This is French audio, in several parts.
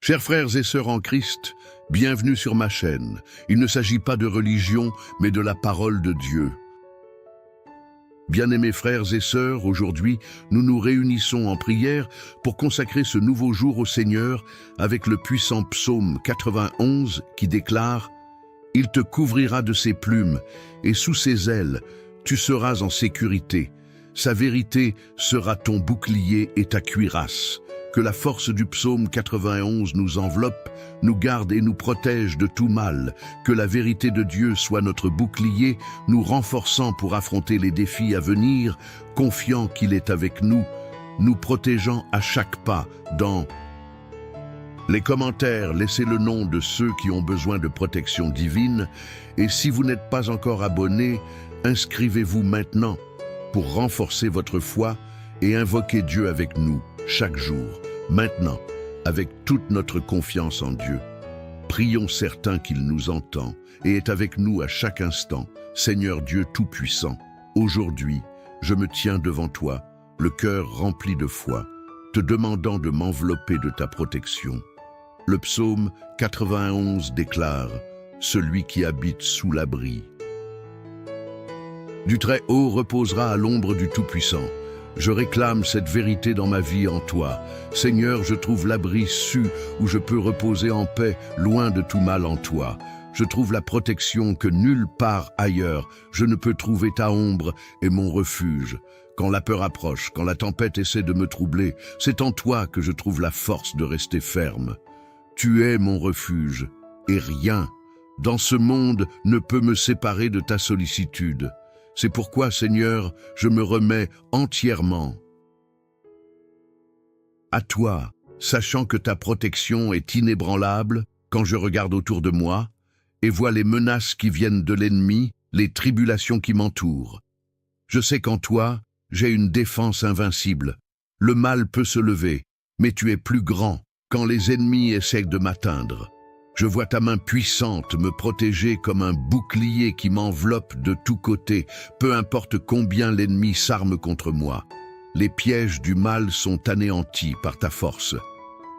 Chers frères et sœurs en Christ, bienvenue sur ma chaîne. Il ne s'agit pas de religion, mais de la parole de Dieu. Bien-aimés frères et sœurs, aujourd'hui, nous nous réunissons en prière pour consacrer ce nouveau jour au Seigneur avec le puissant psaume 91 qui déclare « Il te couvrira de ses plumes, et sous ses ailes, tu seras en sécurité. Sa vérité sera ton bouclier et ta cuirasse. » Que la force du psaume 91 nous enveloppe, nous garde et nous protège de tout mal. Que la vérité de Dieu soit notre bouclier, nous renforçant pour affronter les défis à venir, confiant qu'il est avec nous, nous protégeant à chaque pas. Dans les commentaires, laissez le nom de ceux qui ont besoin de protection divine. Et si vous n'êtes pas encore abonné, inscrivez-vous maintenant pour renforcer votre foi et invoquer Dieu avec nous chaque jour, maintenant, avec toute notre confiance en Dieu. Prions certains qu'il nous entend et est avec nous à chaque instant. Seigneur Dieu Tout-Puissant, aujourd'hui, je me tiens devant toi, le cœur rempli de foi, te demandant de m'envelopper de ta protection. Le psaume 91 déclare « Celui qui habite sous l'abri du Très-Haut reposera à l'ombre du Tout-Puissant. » Je réclame cette vérité dans ma vie en toi. Seigneur, je trouve l'abri su où je peux reposer en paix, loin de tout mal en toi. Je trouve la protection que nulle part ailleurs je ne peux trouver. Ta ombre est mon refuge. Quand la peur approche, quand la tempête essaie de me troubler, c'est en toi que je trouve la force de rester ferme. Tu es mon refuge, et rien, dans ce monde, ne peut me séparer de ta sollicitude. C'est pourquoi, Seigneur, je me remets entièrement à toi, sachant que ta protection est inébranlable quand je regarde autour de moi et vois les menaces qui viennent de l'ennemi, les tribulations qui m'entourent. Je sais qu'en toi, j'ai une défense invincible. Le mal peut se lever, mais tu es plus grand quand les ennemis essaient de m'atteindre. Je vois ta main puissante me protéger comme un bouclier qui m'enveloppe de tous côtés, peu importe combien l'ennemi s'arme contre moi. Les pièges du mal sont anéantis par ta force.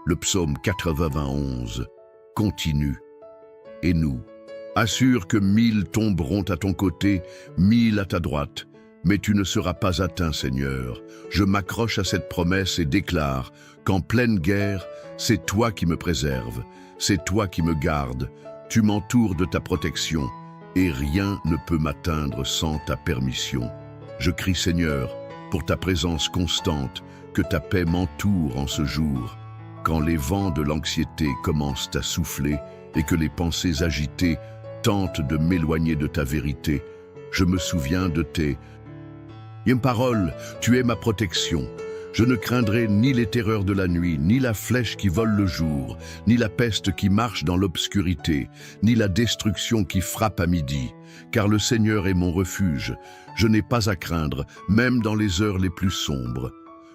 Le psaume 91 continue. Et nous, assure que 1000 tomberont à ton côté, 1000 à ta droite, mais tu ne seras pas atteint, Seigneur. Je m'accroche à cette promesse et déclare qu'en pleine guerre, c'est toi qui me préserves. C'est toi qui me gardes, tu m'entoures de ta protection, et rien ne peut m'atteindre sans ta permission. Je crie, Seigneur, pour ta présence constante, que ta paix m'entoure en ce jour. Quand les vents de l'anxiété commencent à souffler et que les pensées agitées tentent de m'éloigner de ta vérité, je me souviens de tes paroles, tu es ma protection. Je ne craindrai ni les terreurs de la nuit, ni la flèche qui vole le jour, ni la peste qui marche dans l'obscurité, ni la destruction qui frappe à midi. Car le Seigneur est mon refuge. Je n'ai pas à craindre, même dans les heures les plus sombres.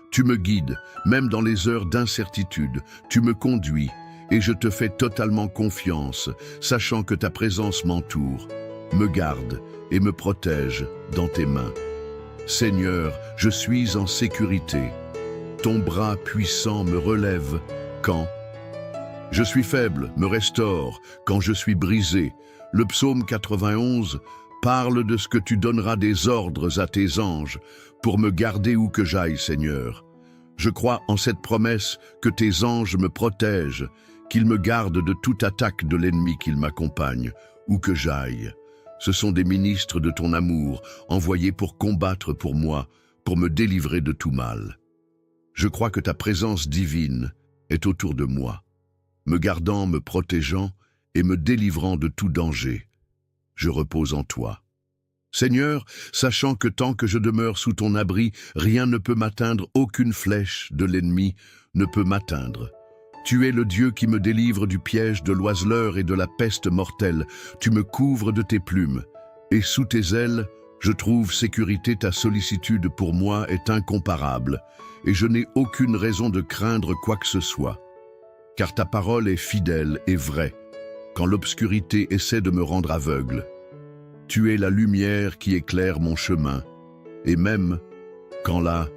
Tu me guides, même dans les heures d'incertitude. Tu me conduis, et je te fais totalement confiance, sachant que ta présence m'entoure, me garde et me protège dans tes mains. Seigneur, je suis en sécurité. Ton bras puissant me relève quand je suis faible, me restaure quand je suis brisé. Le psaume 91 parle de ce que tu donneras des ordres à tes anges pour me garder où que j'aille, Seigneur. Je crois en cette promesse que tes anges me protègent, qu'ils me gardent de toute attaque de l'ennemi, qu'ils m'accompagnent où que j'aille. Ce sont des ministres de ton amour, envoyés pour combattre pour moi, pour me délivrer de tout mal. Je crois que ta présence divine est autour de moi, me gardant, me protégeant et me délivrant de tout danger. Je repose en toi. Seigneur, sachant que tant que je demeure sous ton abri, rien ne peut m'atteindre, aucune flèche de l'ennemi ne peut m'atteindre. Tu es le Dieu qui me délivre du piège de l'oiseleur et de la peste mortelle. Tu me couvres de tes plumes, et sous tes ailes, je trouve sécurité. Ta sollicitude pour moi est incomparable, et je n'ai aucune raison de craindre quoi que ce soit. Car ta parole est fidèle et vraie, quand l'obscurité essaie de me rendre aveugle. Tu es la lumière qui éclaire mon chemin, et même quand la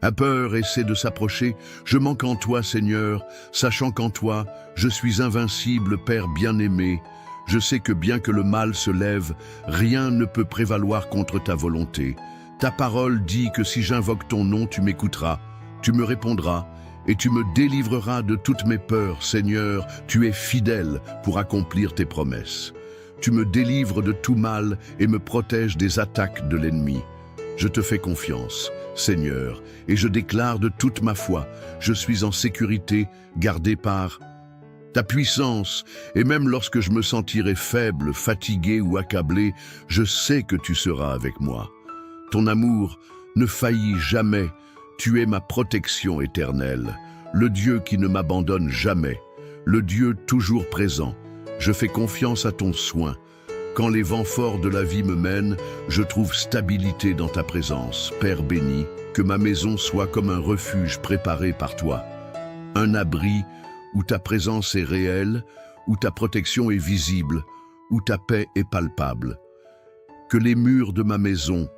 La peur essaie de s'approcher, je manque en toi, Seigneur, sachant qu'en toi, je suis invincible, Père bien-aimé. Je sais que bien que le mal se lève, rien ne peut prévaloir contre ta volonté. Ta parole dit que si j'invoque ton nom, tu m'écouteras, tu me répondras, et tu me délivreras de toutes mes peurs, Seigneur, tu es fidèle pour accomplir tes promesses. Tu me délivres de tout mal et me protèges des attaques de l'ennemi. Je te fais confiance, Seigneur, et je déclare de toute ma foi, je suis en sécurité, gardé par ta puissance, et même lorsque je me sentirai faible, fatigué ou accablé, je sais que tu seras avec moi. Ton amour ne faillit jamais, tu es ma protection éternelle, le Dieu qui ne m'abandonne jamais, le Dieu toujours présent. Je fais confiance à ton soin. Quand les vents forts de la vie me mènent, je trouve stabilité dans ta présence. Père béni, que ma maison soit comme un refuge préparé par toi, un abri où ta présence est réelle, où ta protection est visible, où ta paix est palpable. Que les murs de ma maison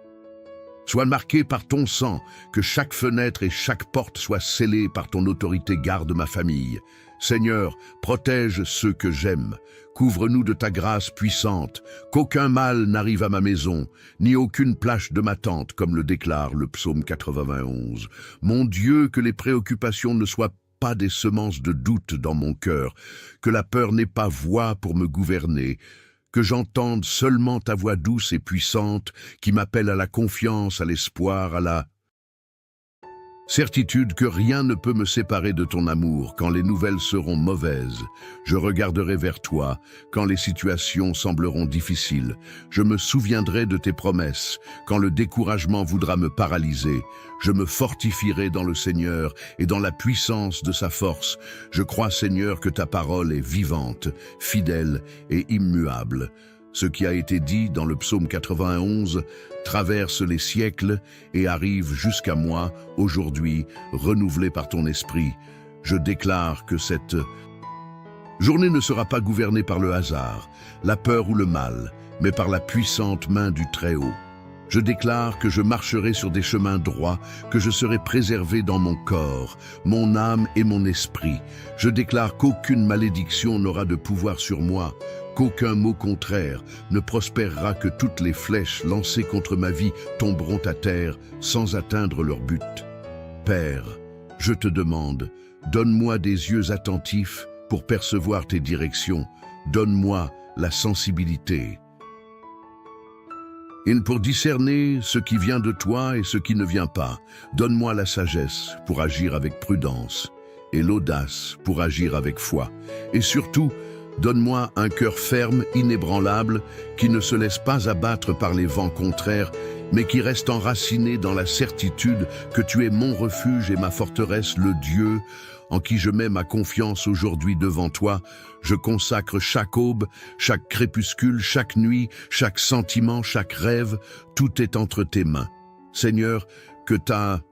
soient marqués par ton sang, que chaque fenêtre et chaque porte soient scellées par ton autorité. Garde ma famille. Seigneur, protège ceux que j'aime. Couvre-nous de ta grâce puissante, qu'aucun mal n'arrive à ma maison, ni aucune plaie de ma tente, comme le déclare le psaume 91. Mon Dieu, que les préoccupations ne soient pas des semences de doute dans mon cœur, que la peur n'ait pas voix pour me gouverner, que j'entende seulement ta voix douce et puissante qui m'appelle à la confiance, à l'espoir, à la certitude que rien ne peut me séparer de ton amour. Quand les nouvelles seront mauvaises, je regarderai vers toi. Quand les situations sembleront difficiles, je me souviendrai de tes promesses. Quand le découragement voudra me paralyser, je me fortifierai dans le Seigneur et dans la puissance de sa force. Je crois, Seigneur, que ta parole est vivante, fidèle et immuable. Ce qui a été dit dans le psaume 91 traverse les siècles et arrive jusqu'à moi aujourd'hui, renouvelé par ton esprit. Je déclare que cette journée ne sera pas gouvernée par le hasard, la peur ou le mal, mais par la puissante main du Très-Haut. Je déclare que je marcherai sur des chemins droits, que je serai préservé dans mon corps, mon âme et mon esprit. Je déclare qu'aucune malédiction n'aura de pouvoir sur moi, qu'aucun mot contraire ne prospérera, que toutes les flèches lancées contre ma vie tomberont à terre sans atteindre leur but. Père, je te demande, donne-moi des yeux attentifs pour percevoir tes directions. Donne-moi la sensibilité et pour discerner ce qui vient de toi et ce qui ne vient pas. Donne-moi la sagesse pour agir avec prudence et l'audace pour agir avec foi. Et surtout, donne-moi un cœur ferme, inébranlable, qui ne se laisse pas abattre par les vents contraires, mais qui reste enraciné dans la certitude que tu es mon refuge et ma forteresse, le Dieu en qui je mets ma confiance aujourd'hui devant toi. Je consacre chaque aube, chaque crépuscule, chaque nuit, chaque sentiment, chaque rêve, tout est entre tes mains. Seigneur, que ta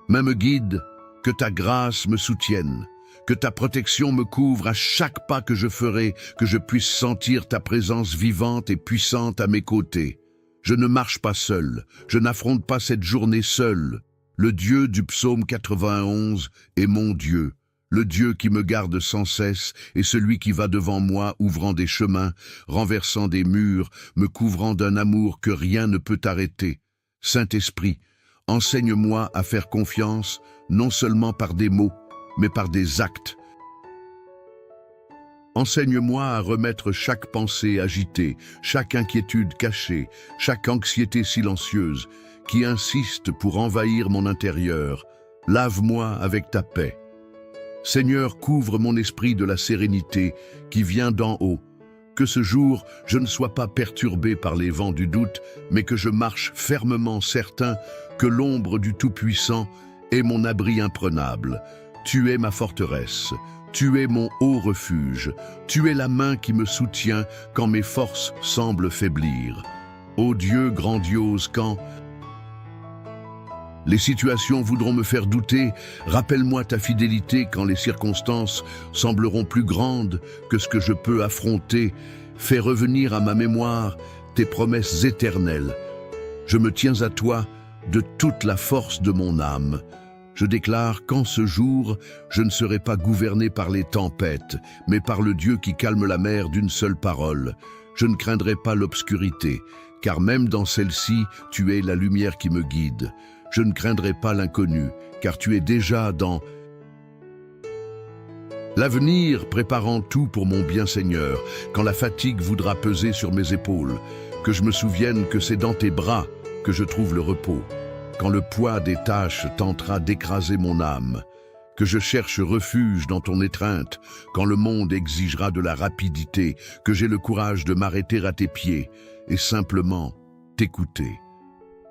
main me guide, que ta grâce me soutienne, que ta protection me couvre à chaque pas que je ferai, que je puisse sentir ta présence vivante et puissante à mes côtés. Je ne marche pas seul, je n'affronte pas cette journée seul. Le Dieu du psaume 91 est mon Dieu, le Dieu qui me garde sans cesse et celui qui va devant moi, ouvrant des chemins, renversant des murs, me couvrant d'un amour que rien ne peut arrêter. Saint-Esprit, enseigne-moi à faire confiance, non seulement par des mots, mais par des actes. Enseigne-moi à remettre chaque pensée agitée, chaque inquiétude cachée, chaque anxiété silencieuse qui insiste pour envahir mon intérieur. Lave-moi avec ta paix. Seigneur, couvre mon esprit de la sérénité qui vient d'en haut. Que ce jour, je ne sois pas perturbé par les vents du doute, mais que je marche fermement certain que l'ombre du Tout-Puissant est mon abri imprenable. Tu es ma forteresse, tu es mon haut refuge, tu es la main qui me soutient quand mes forces semblent faiblir. Ô Dieu grandiose, quand les situations voudront me faire douter, rappelle-moi ta fidélité quand les circonstances sembleront plus grandes que ce que je peux affronter. Fais revenir à ma mémoire tes promesses éternelles. Je me tiens à toi de toute la force de mon âme. Je déclare qu'en ce jour, je ne serai pas gouverné par les tempêtes, mais par le Dieu qui calme la mer d'une seule parole. Je ne craindrai pas l'obscurité, car même dans celle-ci, tu es la lumière qui me guide. Je ne craindrai pas l'inconnu, car tu es déjà dans l'avenir, préparant tout pour mon bien Seigneur, quand la fatigue voudra peser sur mes épaules, que je me souvienne que c'est dans tes bras que je trouve le repos, quand le poids des tâches tentera d'écraser mon âme, que je cherche refuge dans ton étreinte, quand le monde exigera de la rapidité, que j'ai le courage de m'arrêter à tes pieds et simplement t'écouter.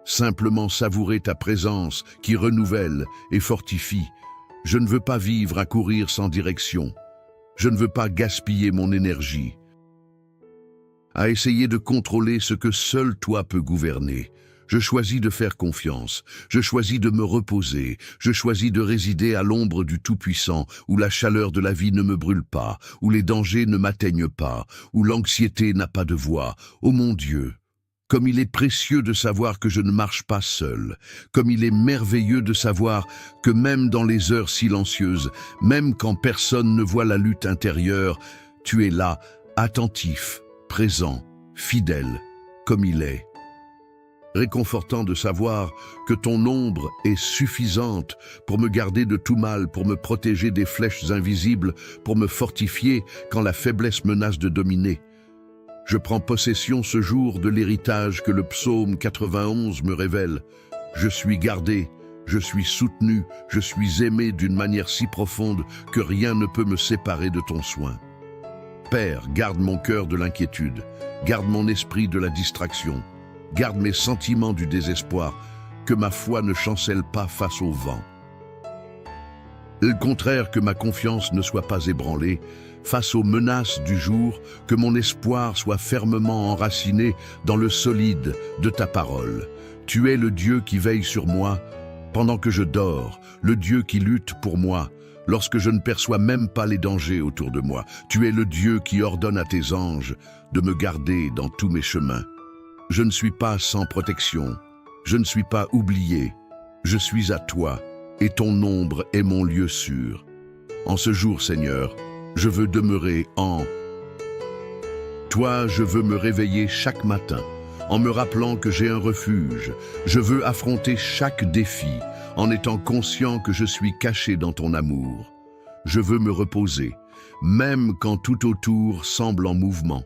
Simplement savourer ta présence qui renouvelle et fortifie. Je ne veux pas vivre à courir sans direction. Je ne veux pas gaspiller mon énergie à essayer de contrôler ce que seul toi peux gouverner. Je choisis de faire confiance, je choisis de me reposer, je choisis de résider à l'ombre du Tout-Puissant, où la chaleur de la vie ne me brûle pas, où les dangers ne m'atteignent pas, où l'anxiété n'a pas de voix. Ô mon Dieu, comme il est précieux de savoir que je ne marche pas seul, comme il est merveilleux de savoir que même dans les heures silencieuses, même quand personne ne voit la lutte intérieure, tu es là, attentif, présent, fidèle, comme il est. Réconfortant de savoir que ton ombre est suffisante pour me garder de tout mal, pour me protéger des flèches invisibles, pour me fortifier quand la faiblesse menace de dominer. Je prends possession ce jour de l'héritage que le psaume 91 me révèle. Je suis gardé, je suis soutenu, je suis aimé d'une manière si profonde que rien ne peut me séparer de ton soin. Père, garde mon cœur de l'inquiétude, garde mon esprit de la distraction, garde mes sentiments du désespoir, que ma foi ne chancelle pas face au vent. Au contraire, que ma confiance ne soit pas ébranlée, face aux menaces du jour, que mon espoir soit fermement enraciné dans le solide de ta parole. Tu es le Dieu qui veille sur moi pendant que je dors, le Dieu qui lutte pour moi lorsque je ne perçois même pas les dangers autour de moi. Tu es le Dieu qui ordonne à tes anges de me garder dans tous mes chemins. Je ne suis pas sans protection, je ne suis pas oublié, je suis à toi, et ton ombre est mon lieu sûr. En ce jour, Seigneur, je veux demeurer en toi, je veux me réveiller chaque matin, en me rappelant que j'ai un refuge. Je veux affronter chaque défi, en étant conscient que je suis caché dans ton amour. Je veux me reposer, même quand tout autour semble en mouvement.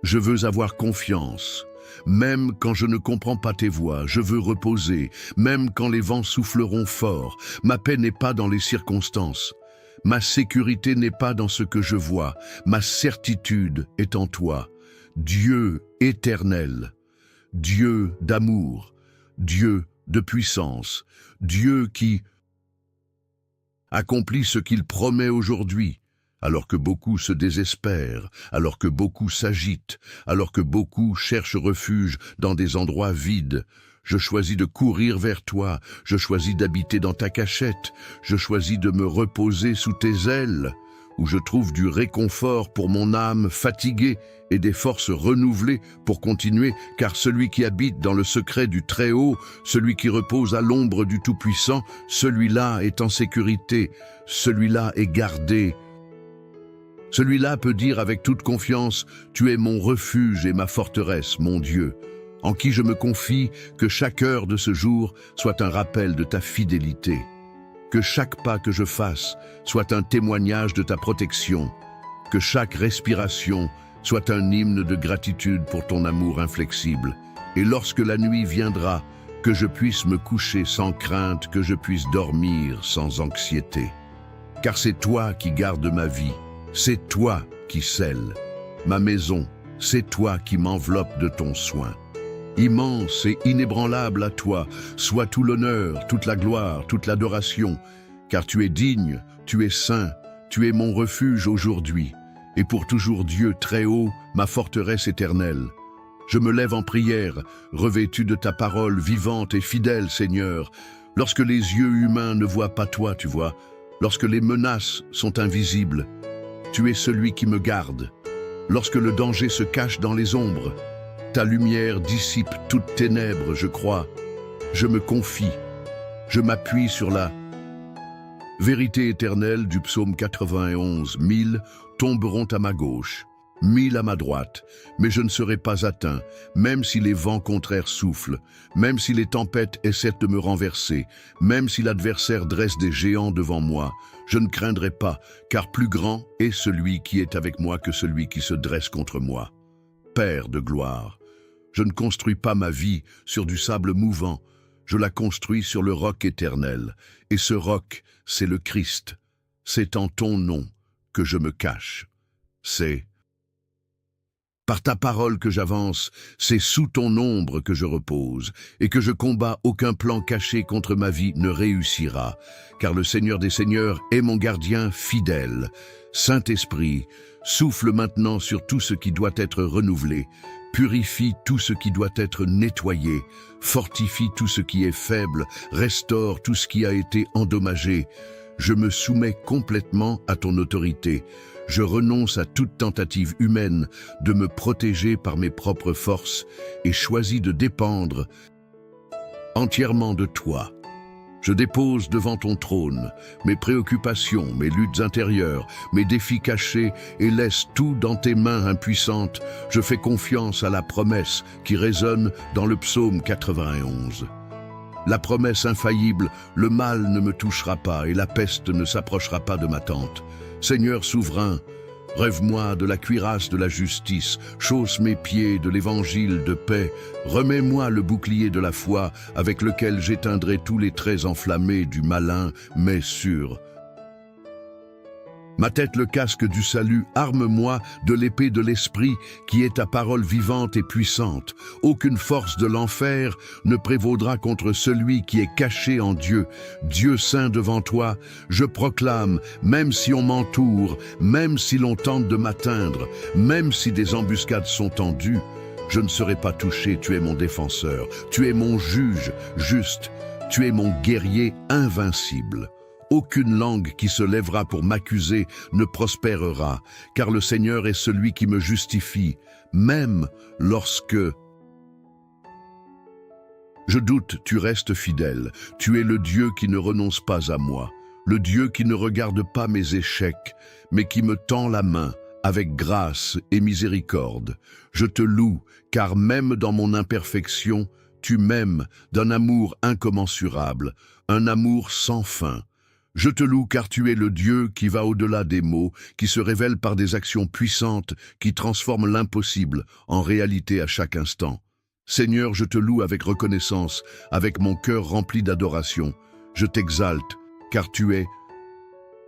Je veux avoir confiance, même quand je ne comprends pas tes voix. Je veux reposer, même quand les vents souffleront fort. Ma paix n'est pas dans les circonstances. Ma sécurité n'est pas dans ce que je vois. Ma certitude est en toi. Dieu éternel, Dieu d'amour, Dieu de puissance, Dieu qui accomplit ce qu'il promet aujourd'hui, alors que beaucoup se désespèrent, alors que beaucoup s'agitent, alors que beaucoup cherchent refuge dans des endroits vides. Je choisis de courir vers toi, je choisis d'habiter dans ta cachette, je choisis de me reposer sous tes ailes, où je trouve du réconfort pour mon âme fatiguée et des forces renouvelées pour continuer, car celui qui habite dans le secret du Très-Haut, celui qui repose à l'ombre du Tout-Puissant, celui-là est en sécurité, celui-là est gardé. Celui-là peut dire avec toute confiance, « Tu es mon refuge et ma forteresse, mon Dieu ». En qui je me confie, que chaque heure de ce jour soit un rappel de ta fidélité. Que chaque pas que je fasse soit un témoignage de ta protection. Que chaque respiration soit un hymne de gratitude pour ton amour inflexible. Et lorsque la nuit viendra, que je puisse me coucher sans crainte, que je puisse dormir sans anxiété. Car c'est toi qui gardes ma vie, c'est toi qui scelles ma maison, c'est toi qui m'enveloppe de ton soin. Immense et inébranlable à toi, soit tout l'honneur, toute la gloire, toute l'adoration, car tu es digne, tu es saint, tu es mon refuge aujourd'hui, et pour toujours Dieu très haut, ma forteresse éternelle. Je me lève en prière, revêtu de ta parole vivante et fidèle, Seigneur, lorsque les yeux humains ne voient pas toi, tu vois, lorsque les menaces sont invisibles, tu es celui qui me garde. Lorsque le danger se cache dans les ombres, ta lumière dissipe toutes ténèbres, je crois. Je me confie, je m'appuie sur la vérité éternelle du psaume 91. 1000 tomberont à ma gauche, 1000 à ma droite, mais je ne serai pas atteint, même si les vents contraires soufflent, même si les tempêtes essaient de me renverser, même si l'adversaire dresse des géants devant moi. Je ne craindrai pas, car plus grand est celui qui est avec moi que celui qui se dresse contre moi. Père de gloire, je ne construis pas ma vie sur du sable mouvant, je la construis sur le roc éternel, et ce roc, c'est le Christ. C'est en ton nom que je me cache. C'est par ta parole que j'avance, c'est sous ton ombre que je repose, et que je combats. Aucun plan caché contre ma vie ne réussira, car le Seigneur des Seigneurs est mon gardien fidèle. Saint-Esprit, souffle maintenant sur tout ce qui doit être renouvelé, purifie tout ce qui doit être nettoyé, fortifie tout ce qui est faible, restaure tout ce qui a été endommagé. Je me soumets complètement à ton autorité. Je renonce à toute tentative humaine de me protéger par mes propres forces et choisis de dépendre entièrement de toi. Je dépose devant ton trône mes préoccupations, mes luttes intérieures, mes défis cachés et laisse tout dans tes mains impuissantes. Je fais confiance à la promesse qui résonne dans le psaume 91. La promesse infaillible, le mal ne me touchera pas et la peste ne s'approchera pas de ma tente. Seigneur souverain, rêve-moi de la cuirasse de la justice, chausse mes pieds de l'évangile de paix, remets-moi le bouclier de la foi avec lequel j'éteindrai tous les traits enflammés du malin, mais sûr. Ma tête le casque du salut, arme-moi de l'épée de l'esprit qui est ta parole vivante et puissante. Aucune force de l'enfer ne prévaudra contre celui qui est caché en Dieu. Dieu saint devant toi, je proclame, même si on m'entoure, même si l'on tente de m'atteindre, même si des embuscades sont tendues, je ne serai pas touché, tu es mon défenseur, tu es mon juge juste, tu es mon guerrier invincible. Aucune langue qui se lèvera pour m'accuser ne prospérera, car le Seigneur est celui qui me justifie, même lorsque je doute, tu restes fidèle. Tu es le Dieu qui ne renonce pas à moi, le Dieu qui ne regarde pas mes échecs, mais qui me tend la main avec grâce et miséricorde. Je te loue, car même dans mon imperfection, tu m'aimes d'un amour incommensurable, un amour sans fin. Je te loue car tu es le Dieu qui va au-delà des mots, qui se révèle par des actions puissantes, qui transforment l'impossible en réalité à chaque instant. Seigneur, je te loue avec reconnaissance, avec mon cœur rempli d'adoration. Je t'exalte, car tu es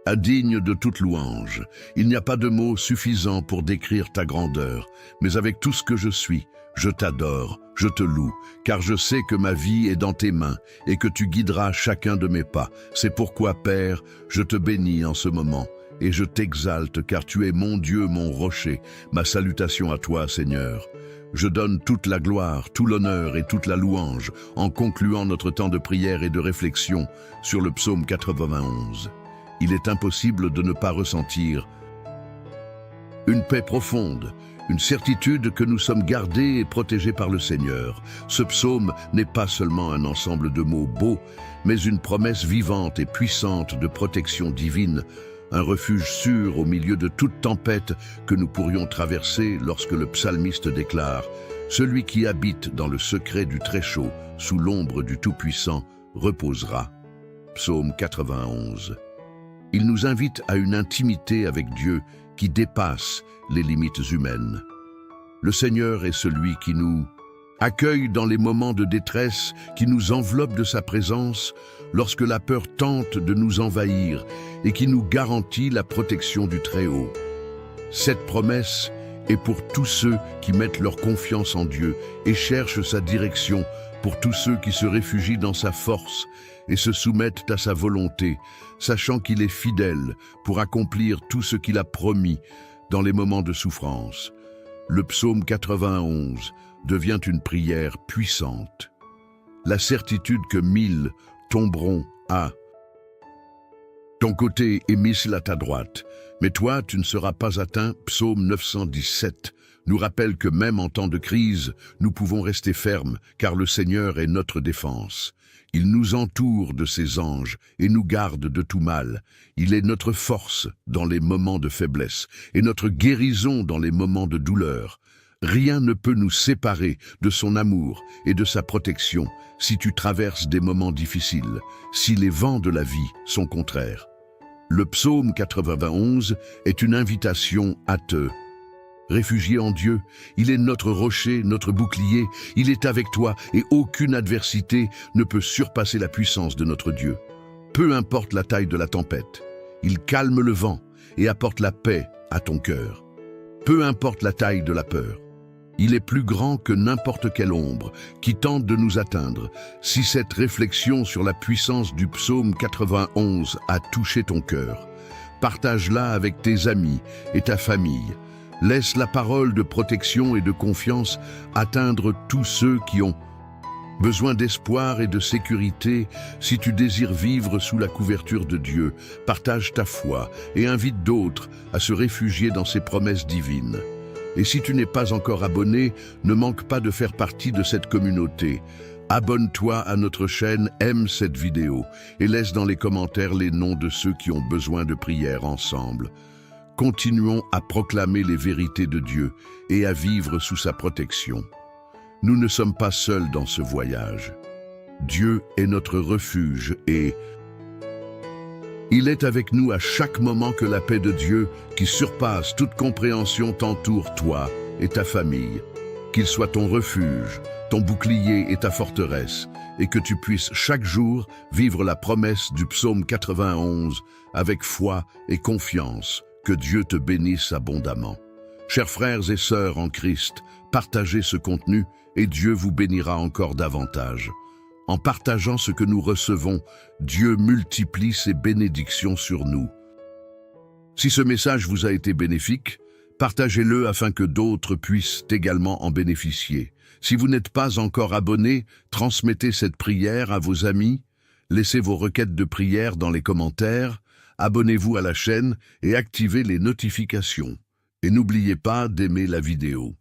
indigne de toute louange. Il n'y a pas de mots suffisants pour décrire ta grandeur, mais avec tout ce que je suis, je t'adore, je te loue, car je sais que ma vie est dans tes mains et que tu guideras chacun de mes pas. C'est pourquoi, Père, je te bénis en ce moment et je t'exalte, car tu es mon Dieu, mon rocher. Ma salutation à toi, Seigneur. Je donne toute la gloire, tout l'honneur et toute la louange en concluant notre temps de prière et de réflexion sur le psaume 91. Il est impossible de ne pas ressentir une paix profonde, une certitude que nous sommes gardés et protégés par le Seigneur. Ce psaume n'est pas seulement un ensemble de mots beaux, mais une promesse vivante et puissante de protection divine, un refuge sûr au milieu de toute tempête que nous pourrions traverser lorsque le psalmiste déclare « Celui qui habite dans le secret du Très-Chaud, sous l'ombre du Tout-Puissant, reposera ». Psaume 91. Il nous invite à une intimité avec Dieu qui dépasse les limites humaines. Le Seigneur est celui qui nous accueille dans les moments de détresse, qui nous enveloppe de sa présence lorsque la peur tente de nous envahir et qui nous garantit la protection du Très-Haut. Cette promesse est pour tous ceux qui mettent leur confiance en Dieu et cherchent sa direction, pour tous ceux qui se réfugient dans sa force et se soumettent à sa volonté, sachant qu'il est fidèle pour accomplir tout ce qu'il a promis dans les moments de souffrance. Le psaume 91 devient une prière puissante. La certitude que 1000 tomberont à ton côté et 1000 à ta droite, mais toi tu ne seras pas atteint. Psaume 917 nous rappelle que même en temps de crise, nous pouvons rester fermes, car le Seigneur est notre défense. Il nous entoure de ses anges et nous garde de tout mal. Il est notre force dans les moments de faiblesse et notre guérison dans les moments de douleur. Rien ne peut nous séparer de son amour et de sa protection si tu traverses des moments difficiles, si les vents de la vie sont contraires. Le psaume 91 est une invitation à te réfugier en Dieu. Il est notre rocher, notre bouclier. Il est avec toi et aucune adversité ne peut surpasser la puissance de notre Dieu. Peu importe la taille de la tempête, il calme le vent et apporte la paix à ton cœur. Peu importe la taille de la peur, il est plus grand que n'importe quelle ombre qui tente de nous atteindre. Si cette réflexion sur la puissance du psaume 91 a touché ton cœur, partage-la avec tes amis et ta famille. Laisse la parole de protection et de confiance atteindre tous ceux qui ont besoin d'espoir et de sécurité. Si tu désires vivre sous la couverture de Dieu, partage ta foi et invite d'autres à se réfugier dans ses promesses divines. Et si tu n'es pas encore abonné, ne manque pas de faire partie de cette communauté. Abonne-toi à notre chaîne, aime cette vidéo et laisse dans les commentaires les noms de ceux qui ont besoin de prière ensemble. Continuons à proclamer les vérités de Dieu et à vivre sous sa protection. Nous ne sommes pas seuls dans ce voyage. Dieu est notre refuge et il est avec nous à chaque moment. Que la paix de Dieu, qui surpasse toute compréhension, t'entoure, toi et ta famille. Qu'il soit ton refuge, ton bouclier et ta forteresse, et que tu puisses chaque jour vivre la promesse du psaume 91 avec foi et confiance. Que Dieu te bénisse abondamment. Chers frères et sœurs en Christ, partagez ce contenu et Dieu vous bénira encore davantage. En partageant ce que nous recevons, Dieu multiplie ses bénédictions sur nous. Si ce message vous a été bénéfique, partagez-le afin que d'autres puissent également en bénéficier. Si vous n'êtes pas encore abonné, transmettez cette prière à vos amis, laissez vos requêtes de prière dans les commentaires, abonnez-vous à la chaîne et activez les notifications. Et n'oubliez pas d'aimer la vidéo.